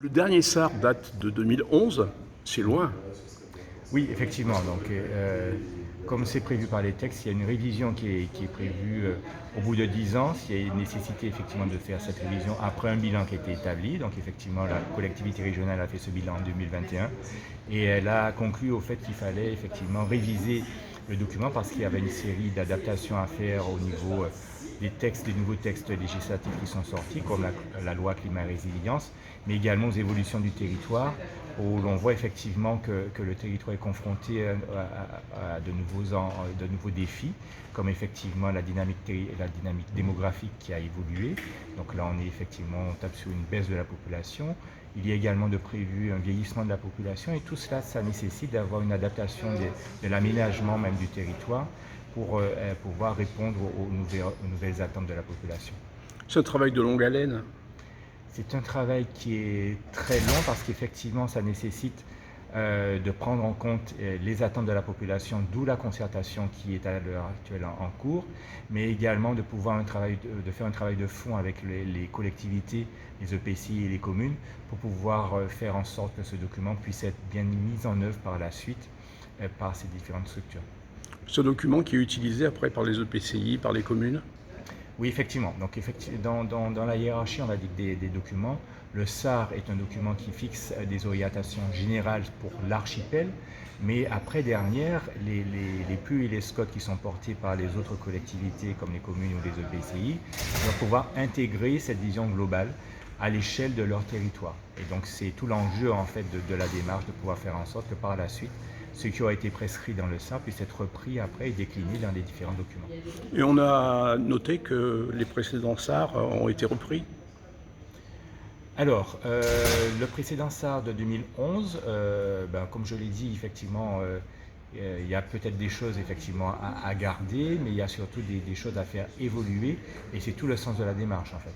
Le dernier SAR date de 2011, c'est loin. Oui, effectivement. Donc, comme c'est prévu par les textes, il y a une révision qui est prévue au bout de 10 ans. Il y a une nécessité effectivement de faire cette révision après un bilan qui a été établi. Donc, effectivement, la collectivité régionale a fait ce bilan en 2021 et elle a conclu au fait qu'il fallait effectivement réviser le document parce qu'il y avait une série d'adaptations à faire au niveau des textes, des nouveaux textes législatifs qui sont sortis, comme la loi climat et résilience, mais également aux évolutions du territoire, où l'on voit effectivement que le territoire est confronté à de nouveaux défis, comme effectivement la dynamique démographique qui a évolué. Donc là, on tape sur une baisse de la population. Il y a également de prévu un vieillissement de la population, et tout cela, ça nécessite d'avoir une adaptation de l'aménagement même du territoire pour pouvoir répondre aux nouvelles attentes de la population. C'est un travail de longue haleine. C'est un travail qui est très long parce qu'effectivement, ça nécessite de prendre en compte les attentes de la population, d'où la concertation qui est à l'heure actuelle en cours, mais également de faire un travail de fond avec les collectivités, les EPCI et les communes pour pouvoir faire en sorte que ce document puisse être bien mis en œuvre par la suite par ces différentes structures. Ce document qui est utilisé après par les EPCI, par les communes. Oui, effectivement. Donc, dans la hiérarchie, on va dire des documents, le SAR est un document qui fixe des orientations générales pour l'archipel, mais après, derrière, les PU et les SCOT qui sont portés par les autres collectivités, comme les communes ou les EPCI, vont pouvoir intégrer cette vision globale à l'échelle de leur territoire. Et donc, c'est tout l'enjeu, en fait, de la démarche, de pouvoir faire en sorte que par la suite, ce qui a été prescrit dans le SAR puisse être repris après et décliné dans les différents documents. Et on a noté que les précédents SAR ont été repris. Alors, le précédent SAR de 2011, comme je l'ai dit, effectivement, il y a peut-être des choses effectivement à garder, mais il y a surtout des choses à faire évoluer, et c'est tout le sens de la démarche en fait.